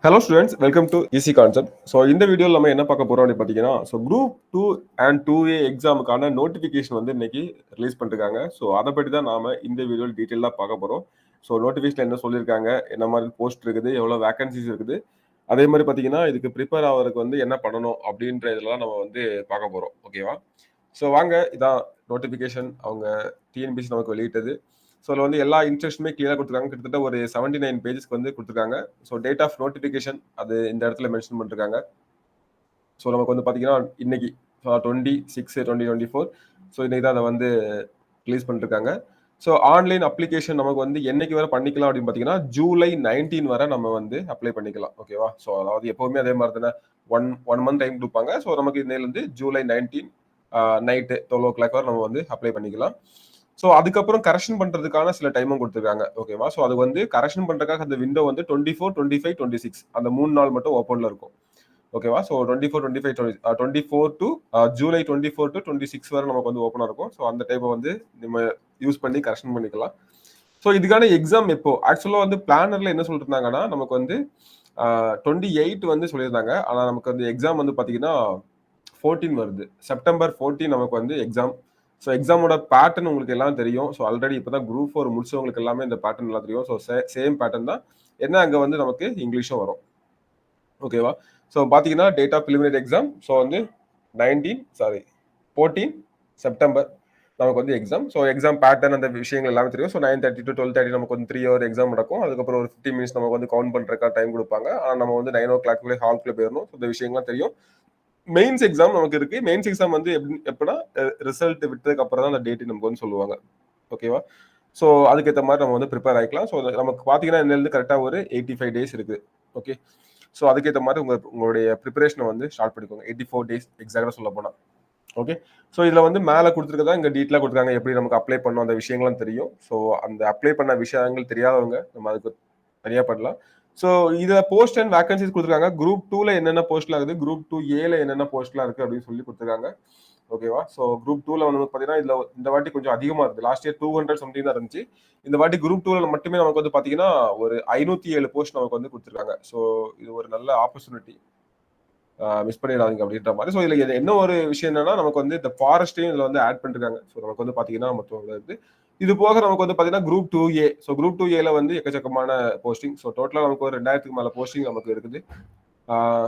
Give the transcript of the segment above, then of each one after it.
Hello students, welcome to easy concept. So இந்த வீடியோவில் நம்ம என்ன பார்க்க போறோம் அப்படின்னு பார்த்தீங்கன்னா, குரூப் 2 அண்ட் 2A எக்ஸாமுக்கான நோட்டிஃபிகேஷன் இன்னைக்கு ரிலீஸ் பண்ணிருக்காங்க. ஸோ அதை பற்றி தான் நாம இந்த வீடியோவில் டீட்டெயிலாக பார்க்க போறோம். ஸோ நோட்டிஃபிகேஷன் என்ன சொல்லியிருக்காங்க, என்ன மாதிரி போஸ்ட் இருக்குது, எவ்வளோ வேகன்சிஸ் இருக்குது, அதே மாதிரி பார்த்தீங்கன்னா இதுக்கு ப்ரிப்பேர் ஆகிறதுக்கு என்ன பண்ணணும் அப்படின்ற இதெல்லாம் நம்ம பார்க்க போறோம். ஓகேவா? ஸோ வாங்க, இதான் நோட்டிஃபிகேஷன் அவங்க டிஎன்பிசி நமக்கு வெளியிட்டது. ஸோ அதில் எல்லா இன்ஸ்ட்ரக்ஷனுமே கிளியராக கொடுத்துருக்காங்க. கிட்டத்தட்ட ஒரு 79 பேஜஸ்க்கு கொடுத்துருக்காங்க. ஸோ டேட் ஆஃப் நோட்டிஃபிகேஷன் அது இந்த இடத்துல மென்ஷன் பண்ணிருக்காங்க. ஸோ நமக்கு பார்த்தீங்கன்னா இன்னைக்கு 26/2024. ஸோ இன்னைக்கு தான் அதை ரிலீஸ் பண்ணிருக்காங்க. ஸோ ஆன்லைன் அப்ளிகேஷன் நமக்கு என்னைக்கு வரை பண்ணிக்கலாம் அப்படின்னு பார்த்தீங்கன்னா ஜூலை 19 வரை நம்ம அப்ளை பண்ணிக்கலாம். ஓகேவா? ஸோ அதாவது எப்பவுமே அதே மாதிரி தானே ஒன் மந்த் டைம் கொடுப்பாங்க. ஸோ நமக்கு இன்னையிலேருந்து ஜூலை 19 நைட்டு 12 o'clock வரை நம்ம அப்ளை பண்ணிக்கலாம். ஸோ அதுக்கப்புறம் கரெக்ஷன் பண்றதுக்கான சில டைமும் கொடுத்துருக்காங்க. ஓகேவா? ஸோ அது கரெக்ஷன் பண்றதுக்காக அந்த விண்டோ 24, 25, 26 அந்த 3 நாள் மட்டும் ஓப்பன்ல இருக்கும். ஓகேவா? ஸோ 24, 25, 24 டு ஜூலை 24 டு 26 வரை நமக்கு ஓப்பனா இருக்கும். ஸோ அந்த டைமை நம்ம யூஸ் பண்ணி கரெக்ஷன் பண்ணிக்கலாம். ஸோ இதுக்கான எக்ஸாம் எப்போ ஆக்சுவலாக பிளானர்ல என்ன சொல்லிருந்தாங்கன்னா நமக்கு 28 சொல்லியிருந்தாங்க. ஆனா நமக்கு எக்ஸாம் பார்த்தீங்கன்னா 14 வருது. செப்டம்பர் 14 நமக்கு எக்ஸாம். ஸோ எக்ஸாமோட பேட்டர்ன் உங்களுக்கு எல்லாம் தெரியும். ஸோ ஆல்ரெடி இப்போதான் குரூப் 4 முடிச்சவங்களுக்கு எல்லாமே இந்த பேட்டர்ன் எல்லாம் தெரியும். ஸோ சேம் பேட்டர்ன் தான். என்ன அங்கே நமக்கு இங்கிலீஷும் வரும். ஓகேவா? ஸோ பார்த்தீங்கன்னா date of preliminary exam. So 14 September நமக்கு எக்ஸாம். ஸோ எக்ஸாம் பேட்டர்ன் அந்த விஷயங்கள் எல்லாமே தெரியும். ஸோ 9:30 to 12:30 நமக்கு 3 hour எக்ஸாம் நடக்கும். அதுக்கப்புறம் ஒரு 15 minutes நமக்கு கவுண்ட் பண்ணுறதுக்காக டைம் கொடுப்பாங்க. ஆனால் நம்ம 9 o'clock ஹால்குள்ளே போயிடணும். ஸோ இந்த விஷயங்கள்லாம் தெரியும். மெயின்ஸ் எக்ஸாம் நமக்கு இருக்கு. மெயின்ஸ் எக்ஸாம் எப்படின்னா ரிசல்ட் விட்டதுக்கு அப்புறம் தான் அந்த டேட் நமக்கு சொல்லுவாங்க. ஓகேவா? ஸோ அதுக்கேற்ற மாதிரி நம்ம ப்ரிப்பேர் ஆகிக்கலாம். ஸோ நமக்கு பார்த்தீங்கன்னா இன்னிலிருந்து கரெக்டாக ஒரு 85 days இருக்கு. ஓகே. ஸோ அதுக்கேற்ற மாதிரி உங்களுடைய ப்ரிப்பரேஷனை ஸ்டார்ட் பண்ணிக்கோங்க. 84 days எக்ஸாக்டாக சொல்ல போனால். ஓகே. ஸோ இதில் மேலே கொடுத்துருக்கதா இங்கே டீட்டெயிலாக கொடுத்துருக்காங்க. எப்படி நமக்கு அப்ளை பண்ணணும் அந்த விஷயங்களும் தெரியும். ஸோ அந்த அப்ளை பண்ண விஷயங்கள் தெரியாதவங்க நம்ம அதுக்கு தனியாக பண்ணலாம். ஸோ இதில் போஸ்ட் அண்ட் வேகன்சிஸ் கொடுத்துருக்காங்க. குரூப் 2ல என்னென்ன போஸ்ட்லாம் இருக்குது, குரூப் 2Aல என்னென்ன போஸ்ட்லாம் இருக்குது அப்படின்னு சொல்லி கொடுத்துருக்காங்க. ஓகேவா? ஸோ குரூப் 2ல பார்த்தீங்கன்னா இதில் இந்த வாட்டி கொஞ்சம் அதிகமாக இருக்குது. லாஸ்ட் இயர் 200 சம்திங் தான் இருந்துச்சு. இந்த வாட்டி குரூப் 2ல மட்டுமே நமக்கு பார்த்தீங்கன்னா ஒரு 507 போஸ்ட் நமக்கு கொடுத்துருக்காங்க. ஸோ இது ஒரு நல்ல ஆப்பர்ச்சுனிட்டி. மிஸ் பண்ணிடாதீங்க அப்படின்ற மாதிரி. ஸோ இதில் என்ன ஒரு விஷயம் என்னன்னா நமக்கு இந்த ஃபாரஸ்ட்டையும் இதில் ஆட் பண்ணிருக்காங்க. ஸோ நமக்கு பார்த்தீங்கன்னா மொத்தம் இருக்கு. இது போக நமக்கு பார்த்தீங்கன்னா குரூப் 2A. ஸோ குரூப் 2Aல எக்கச்சக்கமான போஸ்டிங். ஸோ டோட்டலாக நமக்கு ஒரு 2000க்கு மேலே போஸ்டிங் நமக்கு இருக்குது.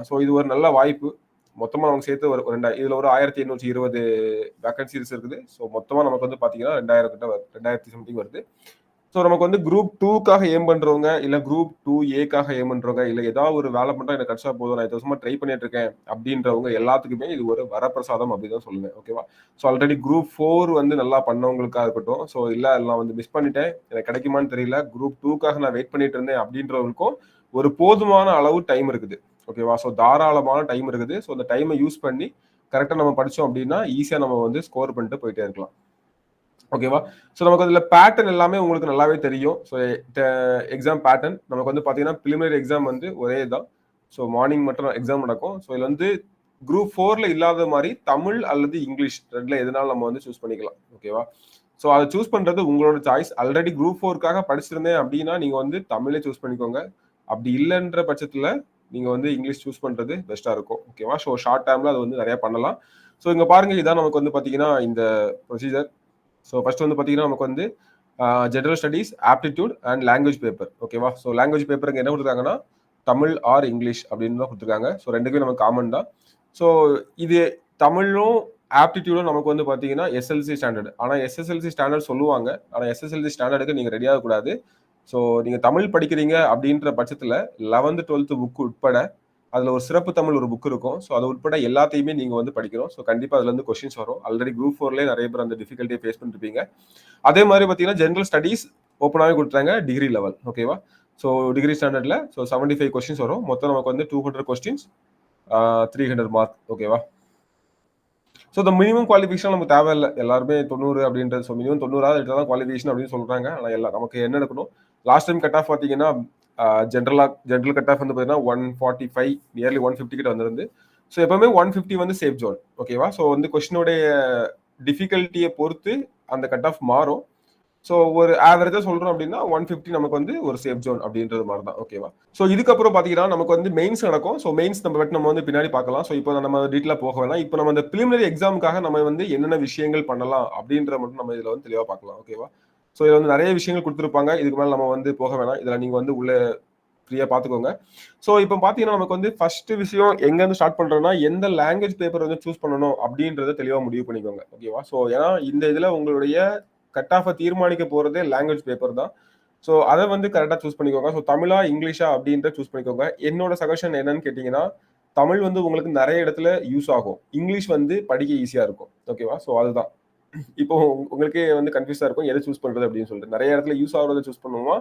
ஸோ இது ஒரு நல்ல வாய்ப்பு. மொத்தமாக நமக்கு சேர்த்து ஒரு 2 இதில் ஒரு 1820 வேகன்சிஸ் இருக்குது. ஸோ மொத்தமாக நமக்கு பார்த்தீங்கன்னா 2000 கிட்ட 2000 சம்திங் வருது. ஸோ நமக்கு குரூப் 2க்காக ஏம் பண்றவங்க, இல்ல குரூப் 2Aக்காக ஏம் பண்றவங்க, இல்ல ஏதாவது ஒரு வேலை மட்டும் எனக்கு கிடைச்சா போதும், நான் 8 வருஷமா ட்ரை பண்ணிட்டு இருக்கேன் அப்படின்றவங்க எல்லாத்துக்குமே இது ஒரு வரப்பிரசாதம் அப்படிதான் சொல்லுவேன். ஓகேவா? ஸோ ஆல்ரெடி குரூப் 4 நல்லா பண்ணவங்களுக்காக இருக்கட்டும், ஸோ இல்ல நான் மிஸ் பண்ணிட்டேன், எனக்கு கிடைக்குமான்னு தெரியல, குரூப் 2க்காக நான் வெயிட் பண்ணிட்டு இருந்தேன் அப்படின்றவங்களுக்கும் ஒரு போதுமான அளவு டைம் இருக்குது. ஓகேவா? ஸோ தாராளமான டைம் இருக்குது. ஸோ அந்த டைமை யூஸ் பண்ணி கரெக்டாக நம்ம படிச்சோம் அப்படின்னா ஈஸியாக நம்ம ஸ்கோர் பண்ணிட்டு போயிட்டே இருக்கலாம். ஓகேவா? ஸோ நமக்கு அதில் பேட்டர்ன் எல்லாமே உங்களுக்கு நல்லாவே தெரியும். ஸோ எக்ஸாம் பேட்டர்ன் நமக்கு பார்த்தீங்கன்னா பிலிமினரி எக்ஸாம் ஒரே தான். ஸோ மார்னிங் மட்டும் எக்ஸாம் நடக்கும். ஸோ இதில் குரூப் 4ல இல்லாத மாதிரி தமிழ் அல்லது இங்கிலீஷ் ரெண்டுல எதனால நம்ம சூஸ் பண்ணிக்கலாம். ஓகேவா? ஸோ அதை சூஸ் பண்றது உங்களோட சாய்ஸ். ஆல்ரெடி குரூப் 4க்காக படிச்சிருந்தேன் அப்படின்னா நீங்க தமிழே சூஸ் பண்ணிக்கோங்க. அப்படி இல்லைன்ற பட்சத்தில் நீங்க இங்கிலீஷ் சூஸ் பண்றது பெஸ்டா இருக்கும். ஓகேவா? ஸோ ஷார்ட் டேர்ம்ல அது நிறைய பண்ணலாம். ஸோ இங்க பாருங்க, இதான் நமக்கு பார்த்தீங்கன்னா இந்த ப்ரொசீஜர். ஸோ ஃபர்ஸ்ட் பார்த்தீங்கன்னா நமக்கு general studies, aptitude and language paper. ஓகேவா? ஸோ லாங்குவேஜ் பேப்பருக்கு என்ன கொடுத்துருக்காங்கன்னா தமிழ் ஆர் இங்கிலீஷ் அப்படின்னு தான் கொடுத்துருக்காங்க. ஸோ ரெண்டுக்குமே நமக்கு காமன் தான். ஸோ இது தமிழும் ஆப்டிடியூடும் நமக்கு பார்த்தீங்கன்னா எஸ்எல்சி ஸ்டாண்டர்ட். ஆனால் எஸ்எஸ்எல்சி ஸ்டாண்டர்ட் சொல்லுவாங்க. ஆனால் எஸ்எஸ்எல்சி ஸ்டாண்டர்டுக்கு நீங்கள் ரெடி ஆகக்கூடாது. ஸோ நீங்கள் தமிழ் படிக்கிறீங்க அப்படின்ற பட்சத்தில் 11th 12th புக் உட்பட அதில் ஒரு சிறப்பு தமிழ் ஒரு புக் இருக்கும். ஸோ அது உட்பட எல்லாத்தையுமே நீங்கள் படிக்கணும். ஸோ கண்டிப்பாக அதுலேருந்து கொஸ்டின்ஸ் வரும். ஆல்ரெடி குரூப் 4லேயே நிறைய பேர் அந்த டிஃபிகல்ட்டியை ஃபேஸ் பண்ணிருப்பீங்க. அதே மாதிரி பார்த்தீங்கன்னா ஜென்ரல் ஸ்டடீஸ் ஓப்பனாகவே கொடுத்தாங்க டிகிரி லெவல். ஓகேவா? ஸோ டிகிரி ஸ்டாண்டர்டில் ஸோ 75 கொஸ்டின்ஸ் வரும். மொத்தம் நமக்கு 200 கொஸ்டின்ஸ், 300 மார்க். ஓகேவா? ஸோ இந்த மினிமம் குவாலிஃபிகேஷன் நமக்கு தேவையில்லை. எல்லாருமே 90 அப்படின்றது. ஸோ மினிமம் 90 எடுத்தால் தான் குவாலிஃபிகேஷன் அப்படின்னு சொல்கிறாங்க. ஆனால் நமக்கு என்ன எடுக்கணும், லாஸ்ட் டைம் கட் ஆஃப் பார்த்தீங்கன்னா ஜென்ரல் கட் ஆஃப் பார்த்தீங்கன்னா 145 நியர்லி 150 கிட்ட வந்துருந்து. ஸோ எப்பவுமே 150 சேஃப் ஜோன். ஓகேவா? ஸோ கொஸ்டினோடைய டிஃபிகல்ட்டியை பொறுத்து அந்த கட் ஆஃப் மாறும். ஸோ ஒரு ஆவரேஜா சொல்றோம் அப்படின்னா 150 நமக்கு வந்து ஒரு சேஃப் ஜோன் அப்படின்றது மாதிரி தான். ஓகேவா? ஸோ இதுக்கப்புறம் பார்த்தீங்கன்னா நமக்கு வந்து மெயின்ஸ் நடக்கும். ஸோ மெயின்ஸ் நம்ம வந்து பின்னாடி பார்க்கலாம். ஸோ இப்போ நம்ம டீட்டெயிலா போக வேணாம். இப்போ நம்ம இந்த பிலிமினரி எக்ஸாமுக்காக நம்ம வந்து என்னென்ன விஷயங்கள் பண்ணலாம் அப்படின்றத மட்டும் நம்ம இதுல வந்து தெளிவா பார்க்கலாம். ஓகேவா? ஸோ இதுல வந்து நிறைய விஷயங்கள் கொடுத்துருப்பாங்க. இதுக்கு மேல நம்ம வந்து போக வேணாம். இதுல நீங்க வந்து உள்ள ஃப்ரீயா பார்த்துக்கோங்க. ஸோ இப்போ பார்த்தீங்கன்னா நமக்கு வந்து ஃபர்ஸ்ட் விஷயம் எங்க இருந்து ஸ்டார்ட் பண்றோம்னா எந்த லாங்குவேஜ் பேப்பர் வந்து சூஸ் பண்ணணும் அப்படின்றத தெளிவா முடிவு பண்ணிக்கோங்க. ஓகேவா? ஸோ ஏன்னா இந்த இதுல உங்களுடைய கட் ஆஃபை தீர்மானிக்க போறதே லாங்குவேஜ் பேப்பர் தான். ஸோ அதை வந்து கரெக்டாக சூஸ் பண்ணிக்கோங்க. ஸோ தமிழா இங்கிலீஷா அப்படின்ற சூஸ் பண்ணிக்கோங்க. என்னோட சஜஷன் என்னன்னு கேட்டிங்கன்னா தமிழ் வந்து உங்களுக்கு நிறைய இடத்துல யூஸ் ஆகும். இங்கிலீஷ் வந்து படிக்க ஈஸியா இருக்கும். ஓகேவா? ஸோ அதுதான். இப்போ உங்களுக்கே வந்து கன்ஃபியூஸா இருக்கும் எதை சூஸ் பண்றது அப்படின்னு சொல்லிட்டு. நிறைய இடத்துல யூஸ் ஆகுறத சூஸ் பண்ணுவோமா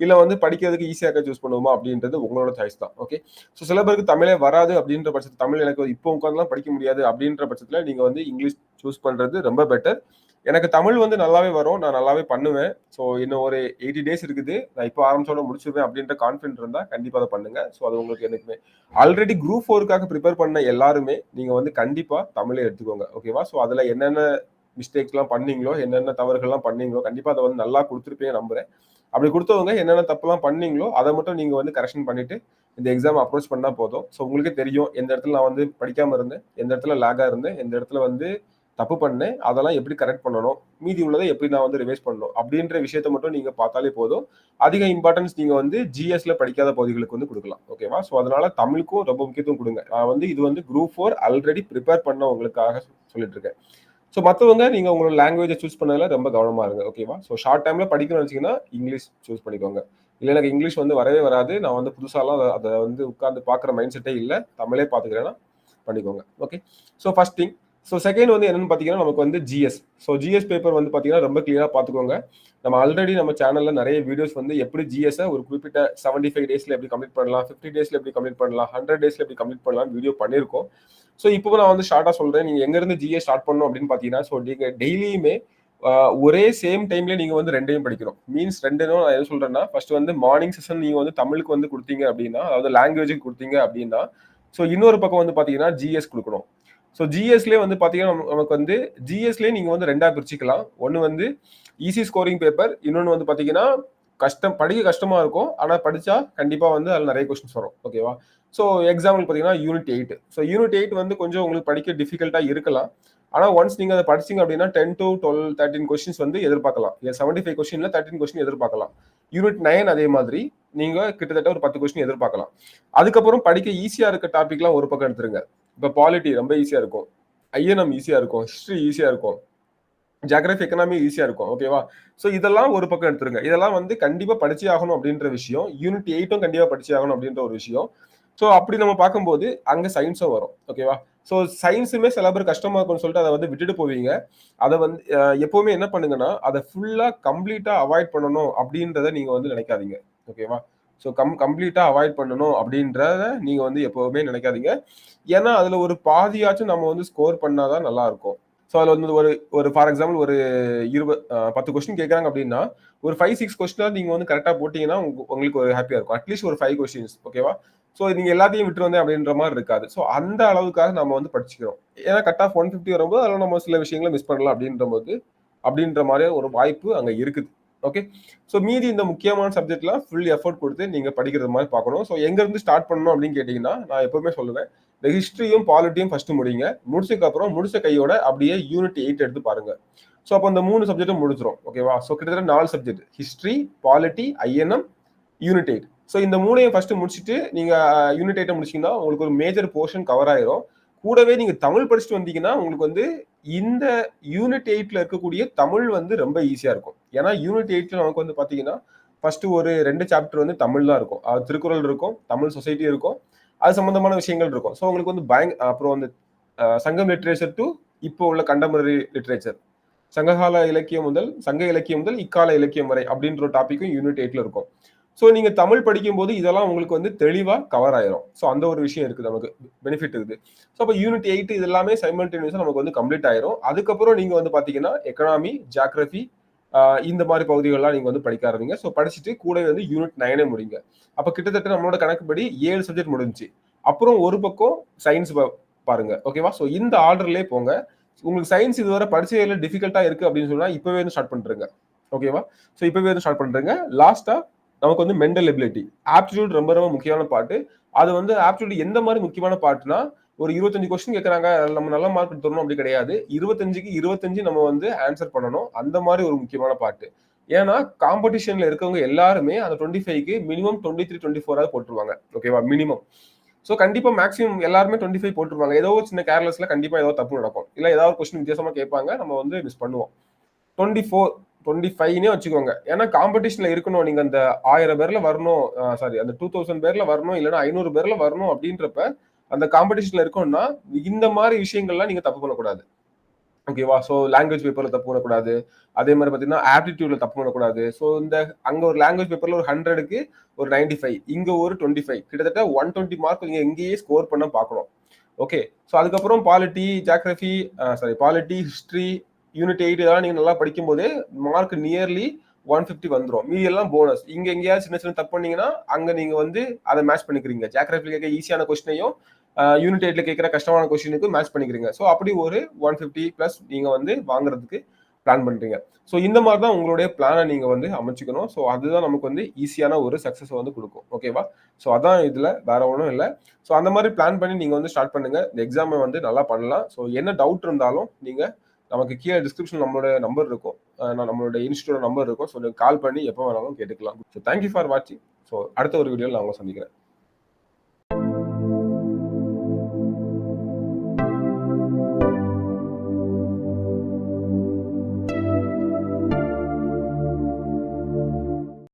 இல்ல வந்து படிக்கிறதுக்கு ஈஸியா இருக்க சூஸ் பண்ணுவோமா அப்படின்றது உங்களோட சாய்ஸ் தான். ஓகே. ஸோ சில பேருக்கு தமிழே வராது அப்படின்ற பட்சத்தில் தமிழ் எனக்கு இப்போ உட்காந்துலாம் படிக்க முடியாது அப்படின்ற பட்சத்துல நீங்க வந்து இங்கிலீஷ் சூஸ் பண்றது ரொம்ப பெட்டர். எனக்கு தமிழ் வந்து நல்லாவே வரும். நான் நல்லாவே பண்ணுவேன். ஸோ இன்னும் ஒரு 80 டேஸ் இருக்குது. நான் இப்போ ஆரம்பிச்சோட முடிச்சிருவேன் அப்படின்ற கான்ஃபிடென்ட் இருந்தா கண்டிப்பா அதை பண்ணுங்க. ஸோ அது உங்களுக்கு எனக்குமே ஆல்ரெடி குரூப் 4க்காக ப்ரிப்பேர் பண்ண எல்லாருமே நீங்க வந்து கண்டிப்பா தமிழே எடுத்துக்கோங்க. ஓகேவா? ஸோ அதுல என்னென்ன மிஸ்டேக்ஸ்லாம் பண்ணீங்களோ என்னென்ன தவறுகள்லாம் பண்ணீங்களோ கண்டிப்பா அதை வந்து நல்லா கொடுத்துருப்பேன் நம்புறேன். அப்படி கொடுத்தவங்க என்னென்ன தப்புலாம் பண்ணீங்களோ அதை மட்டும் நீங்க வந்து கரெக்ஷன் பண்ணிட்டு இந்த எக்ஸாம் அப்ரோச் பண்ணா போதும். ஸோ உங்களுக்கே தெரியும் எந்த இடத்துல நான் வந்து படிக்காம இருந்தேன், எந்த இடத்துல லேகா இருந்தேன், எந்த இடத்துல வந்து தப்பு பண்ணேன், அதெல்லாம் எப்படி கரெக்ட் பண்ணணும், மீதி உள்ளதை எப்படி நான் வந்து ரிவைஸ் பண்ணணும் அப்படின்ற விஷயத்த மட்டும் நீங்க பார்த்தாலே போதும். அதிக இம்பார்ட்டன்ஸ் நீங்க வந்து ஜிஎஸ்ல படிக்காத பகுதிகளுக்கு வந்து கொடுக்கலாம். ஓகேவா? ஸோ அதனால தமிழுக்கும் ரொம்ப முக்கியத்துவம் கொடுங்க. நான் வந்து இது வந்து குரூப் 4 ஆல்ரெடி ப்ரிப்பேர் பண்ண உங்களுக்காக சொல்லிட்டு இருக்கேன். ஸோ மற்றவங்க நீங்க உங்களோட லாங்குவேஜை சூஸ் பண்ணதுல ரொம்ப கவனமா இருங்க. ஓகேவா? ஸோ ஷார்ட் டைம்ல படிக்கணும்னு நினைச்சீங்கன்னா இங்கிலீஷ் சூஸ் பண்ணிக்கோங்க. இல்லை எனக்கு இங்கிலீஷ் வந்து வரவே வராது, நான் வந்து புதுசாலாம் அதை வந்து உட்காந்து பார்க்குற மைண்ட் செட்டே இல்லை, தமிழே பார்த்துக்கிறேன்னா பண்ணிக்கோங்க. Okay. So first thing. So second வந்து என்னன்னு பார்த்தீங்கன்னா நமக்கு வந்து ஜிஎஸ். ஸோ ஜிஎஸ் பேப்பர் வந்து பார்த்தீங்கன்னா ரொம்ப கிளியராக பார்த்துக்கோங்க. நம்ம ஆல்ரெடி நம்ம சேனல்ல நிறைய வீடியோஸ் வந்து எப்படி ஜிஎஸ்ஸை ஒரு குறிப்பிட்ட 75 டேஸ்ல எப்படி கம்ப்ளீட் பண்ணலாம், 50 டேஸ்ல எப்படி கம்ப்ளீட் பண்ணலாம், 100 டேஸ்ல எப்படி கம்ப்ளீட் பண்ணலாம் வீடியோ பண்ணியிருக்கோம். ஸோ இப்போ நான் வந்து ஷார்ட்டா சொல்றேன். நீங்க எங்க இருந்து ஜிஎஸ் ஸ்டார்ட் பண்ணணும் அப்படின்னு பார்த்தீங்கன்னா, ஸோ நீங்க டெய்லியுமே ஒரே சேம் டைம்ல நீங்க வந்து ரெண்டையும் படிக்கணும். மீன்ஸ் ரெண்டும் நான் எது சொல்றேன்னா ஃபர்ஸ்ட் வந்து மார்னிங் செஷன் நீங்க வந்து தமிழுக்கு வந்து கொடுத்தீங்க அப்படின்னா, அதாவது லாங்குவேஜுக்கு கொடுத்தீங்க அப்படின்னா, ஸோ இன்னொரு பக்கம் வந்து பார்த்தீங்கன்னா ஜிஎஸ் கொடுக்கணும். ஸோ ஜிஎஸ்லேயே வந்து பார்த்தீங்கன்னா நமக்கு வந்து ஜிஎஸ்லேயே நீங்க வந்து ரெண்டா பிரிச்சுக்கலாம். ஒன்று வந்து ஈஸி ஸ்கோரிங் பேப்பர், இன்னொன்று வந்து பார்த்தீங்கன்னா படிக்க கஷ்டமா இருக்கும். ஆனா படிச்சா கண்டிப்பா வந்து அதுல நிறைய கொஸ்டின்ஸ் வரும். ஓகேவா? ஸோ எக்ஸாம்பிள் பார்த்தீங்கன்னா யூனிட் 8. ஸோ யூனிட் 8 வந்து கொஞ்சம் உங்களுக்கு படிக்க டிஃபிகல்ட்டா இருக்கலாம். ஆனா ஒன்ஸ் நீங்க அதை படிச்சீங்க அப்படின்னா 10 to 12, 13 கொஸ்டின்ஸ் வந்து எதிர்பார்க்கலாம். 75 கொஸ்டின்ல 13 கொஸ்டின் எதிர்பார்க்கலாம். யூனிட் 9 அதே மாதிரி நீங்க கிட்டத்தட்ட ஒரு 10 கொஸ்டின் எதிர்பார்க்கலாம். அதுக்கப்புறம் படிக்க ஈஸியா இருக்க டாபிக்லாம் ஒரு பக்கம் எடுத்துருங்க. இப்போ பாலிட்டி ரொம்ப ஈஸியா இருக்கும், ஐஎன்எம் ஈஸியா இருக்கும், ஹிஸ்டரி ஈஸியா இருக்கும், ஜியோகிராஃபி எக்கனாமி ஈஸியா இருக்கும். ஓகேவா? ஸோ இதெல்லாம் ஒரு பக்கம் எடுத்துருங்க. இதெல்லாம் வந்து கண்டிப்பா படிச்சே ஆகணும் அப்படின்ற விஷயம். யூனிட் 8ம் கண்டிப்பா படிச்சே ஆகணும் அப்படின்ற ஒரு விஷயம். ஸோ அப்படி நம்ம பார்க்கும்போது அங்க சயின்ஸும் வரும். ஓகேவா? ஸோ சயின்ஸுமே சில பேர் கஷ்டமா இருக்கும்னு சொல்லிட்டு அதை வந்து விட்டுட்டு போவீங்க. அதை வந்து எப்பவுமே என்ன பண்ணுங்கன்னா அதை ஃபுல்லா கம்ப்ளீட்டா அவாய்ட் பண்ணணும் அப்படின்றத நீங்க வந்து நினைக்காதீங்க. ஓகேவா? ஸோ கம்ப்ளீட்டா அவாய்ட் பண்ணணும் அப்படின்றத நீங்க வந்து எப்பவுமே நினைக்காதீங்க. ஏன்னா அதுல ஒரு பாதியாச்சும் நம்ம வந்து ஸ்கோர் பண்ணாதான் நல்லா இருக்கும். ஸோ அதில் வந்து ஒரு ஒரு ஃபார் எக்ஸாம்பிள் ஒரு 10 கொஸ்டின் கேட்குறாங்க அப்படின்னா ஒரு 5, 6 கொஸ்டினா நீங்க வந்து கரெக்டாக போட்டீங்கன்னா உங்களுக்கு ஒரு ஹாப்பியா இருக்கும். அட்லீஸ்ட் ஒரு 5 கொஸ்டின்ஸ். ஓகேவா? ஸோ நீங்க எல்லாத்தையும் விட்டு வந்தேன் அப்படின்ற மாதிரி இருக்காது. ஸோ அந்த அளவுக்காக நம்ம வந்து படிச்சுக்கிறோம். ஏன்னா கட் ஆஃப் 150 வரும்போது அதில் நம்ம சில விஷயங்களை மிஸ் பண்ணலாம் அப்படின்ற மாதிரி ஒரு வாய்ப்பு அங்க இருக்குது. ஓகே. ஸோ மீதி இந்த முக்கியமான சப்ஜெக்ட்லாம் ஃபுல் எஃபோர்ட் கொடுத்து நீங்க படிக்கிறது மாதிரி பார்க்கணும். ஸோ எங்க இருந்து ஸ்டார்ட் பண்ணணும் அப்படின்னு கேட்டீங்கன்னா நான் எப்பவுமே சொல்லுவேன், இந்த ஹிஸ்டரியும் பாலிட்டியும் ஃபர்ஸ்ட் முடிங்க. முடிச்சதுக்கு அப்புறம் முடிச்ச கையோட அப்படியே யூனிட் 8 எடுத்து பாருங்க. ஸோ அப்போ இந்த 3 சப்ஜெக்டும் முடிச்சிடும். ஓகேவா? ஸோ கிட்டத்தட்ட 4 subject, history, polity, INM, unit 8. So இந்த 3ஐயும் ஃபர்ஸ்ட் முடிச்சுட்டு நீங்க யூனிட் 8 முடிச்சீங்கன்னா உங்களுக்கு ஒரு மேஜர் போர்ஷன் கவர் ஆயிரும். கூடவே நீங்க தமிழ் படிச்சுட்டு வந்தீங்கன்னா உங்களுக்கு வந்து இந்த யூனிட் 8ல இருக்கக்கூடிய தமிழ் வந்து ரொம்ப ஈஸியா இருக்கும். ஏன்னா யூனிட் 8ல நமக்கு வந்து பாத்தீங்கன்னா ஃபர்ஸ்ட் ஒரு 2 சாப்டர் வந்து தமிழ் தான் இருக்கும். திருக்குறள் இருக்கும், தமிழ் சொசைட்டி இருக்கும், அது சம்பந்தமான விஷயங்கள் இருக்கும். ஸோ உங்களுக்கு வந்து அப்புறம் வந்து சங்கம் லிட்ரேச்சர் டு இப்போ உள்ள கண்டெம்பரரி லிட்ரேச்சர், சங்ககால இலக்கியம் முதல் சங்க இலக்கியம் முதல் இக்கால இலக்கியம் வரை அப்படின்ற ஒரு டாபிக்கும் யூனிட் 8ல இருக்கும். ஸோ நீங்க தமிழ் படிக்கும் போது இதெல்லாம் உங்களுக்கு வந்து தெளிவா கவர் ஆயிரும். ஸோ அந்த ஒரு விஷயம் இருக்குது, நமக்கு பெனிஃபிட் இருக்குது. ஸோ அப்போ யூனிட் 8 இது எல்லாமே சைமல்டேனியஸா நமக்கு வந்து கம்ப்ளீட் ஆயிரும். அதுக்கப்புறம் நீங்க வந்து பாத்தீங்கன்னா எக்கனாமி, ஜியோகிராஃபி இந்த மாதிரி பகுதிகள்லாம் நீங்க வந்து படிக்க ஆரம்பிங்க. ஸோ படிச்சுட்டு கூட வந்து யூனிட் 9 முடிங்க. அப்ப கிட்டத்தட்ட நம்மளோட கணக்குப்படி 7 சப்ஜெக்ட் முடிஞ்சு. அப்புறம் ஒரு பக்கம் சயின்ஸ் பாருங்க. ஓகேவா? ஸோ இந்த ஆர்டர்லயே போங்க. உங்களுக்கு சயின்ஸ் இதுவரை படிச்சதுல டிஃபிகல்ட்டா இருக்கு அப்படின்னு சொன்னா இப்பவே வந்து ஸ்டார்ட் பண்ணிருங்க. ஓகேவா? ஸோ இப்பவே வந்து ஸ்டார்ட் பண்றேங்க. லாஸ்ட்டா நமக்கு வந்து மென்டல் எபிலிட்டி. ஆப்டிட்யூட் ரொம்ப ரொம்ப முக்கியமான பார்ட். அது வந்து ஆப்டிட்யூட் எந்த மாரி முக்கியமான பார்ட்னா, ஒரு 25 கொஸ்டின் கேட்கறாங்க. அதுல நம்ம நல்ல மார்க் எடுத்துறணும் அப்படி கிடையாது. 25க்கு 25 நம்ம வந்து ஆன்சர் பண்ணணும். அந்த மாரி ஒரு முக்கியமான பார்ட். ஏன்னா, காம்படிஷன்ல இருக்கவங்க எல்லாருமே அந்த 25க்கு மினிமம் 23, 24 போட்டுருவாங்க. ஓகேவா? மினிமம். ஸோ கண்டிப்பா மேக்ஸிமம் எல்லாருமே 25 போட்டுருவாங்க. ஏதோ ஒரு சின்ன கேர்லெஸ்ல கண்டிப்பா ஏதோ தப்பு நடக்கும். இல்ல ஏதாவது ஒரு கொஸ்டின் வித்தியாசமா கேட்பாங்க. நம்ம வந்து மிஸ் பண்ணுவோம். 24, 25ன்னே வச்சுக்கோங்க. ஏன்னா காம்படிஷன்ல இருக்கணும். நீங்க அந்த 1000 பேர்ல வரணும். சாரி அந்த 2000 பேர்ல வரணும். இல்லன்னா 500 பேர்ல வரணும் அப்படின்றப்ப, அந்த காம்படிஷன்ல இருக்கோம்னா, இந்த மாரி விஷயங்கள்லாம் நீங்க தப்பு பண்ணக்கூடாது. ஓகேவா? ஸோ லாங்குவேஜ் பேப்பர்ல தப்பு பண்ணக்கூடாது. அதே மாரி பார்த்தீங்கன்னா, ஆப்டிட்யூட்ல தப்பு பண்ணக்கூடாது. ஸோ இந்த அங்க ஒரு லாங்குவேஜ் பேப்பர்ல ஒரு 100க்கு ஒரு 95 இங்க ஒரு 25 கிட்டத்தட்ட 120 மார்க் நீங்க இங்கேயே ஸ்கோர் பண்ண பார்க்கணும். ஓகே. ஸோ அதுக்கப்புறம் polity, geography polity, history, unit 8 இதெல்லாம் நீங்க நல்லா படிக்கும்போதே மார்க் நியர்லி 150 வந்துரும். மீதி எல்லாம் போனஸ். இங்க எங்கேயாவது சின்ன சின்ன தப்பு பண்ணீங்கன்னா, அங்க நீங்க வந்து அத மேட்ச் பண்ணிக்கிறீங்க. ஜியோகிராஃபில கேட்க ஈஸியான கொஸ்டினையும் யூனிட் 8ல கேட்கிற கஷ்டமான கொஸ்டினுக்கு மேட்ச் பண்ணிக்கிறீங்க. ஸோ அப்படி ஒரு 150 பிளஸ் நீங்க வந்து வாங்குறதுக்கு பிளான் பண்றீங்க. ஸோ இந்த மாதிரி தான் உங்களுடைய பிளான நீங்க வந்து அமைச்சுக்கணும். ஸோ அதுதான் நமக்கு வந்து ஈஸியான ஒரு சக்சஸ் வந்து குடுக்கும். ஓகேவா? ஸோ அதான் இதுல வேற ஒண்ணும் இல்ல. ஸோ அந்த மாதிரி பிளான் பண்ணி நீங்க வந்து ஸ்டார்ட் பண்ணுங்க. இந்த எக்ஸாம வந்து நல்லா பண்ணலாம். ஸோ என்ன டவுட் இருந்தாலும் நீங்க நமக்கு கீழ டிஸ்கிரிப்ஷன் நம்மளோட நம்பர் இருக்கும். நம்மளோட இன்ஸ்டிடியூட் நம்பர் இருக்கும். ஸோ நீங்க கால் பண்ணி எப்ப வேணாலும் கேட்டுக்கலாம். ஸோ தேங்க் யூ ஃபார் வாட்சிங். ஸோ அடுத்த ஒரு வீடியோல நான் உங்கள சந்திக்கிறேன்.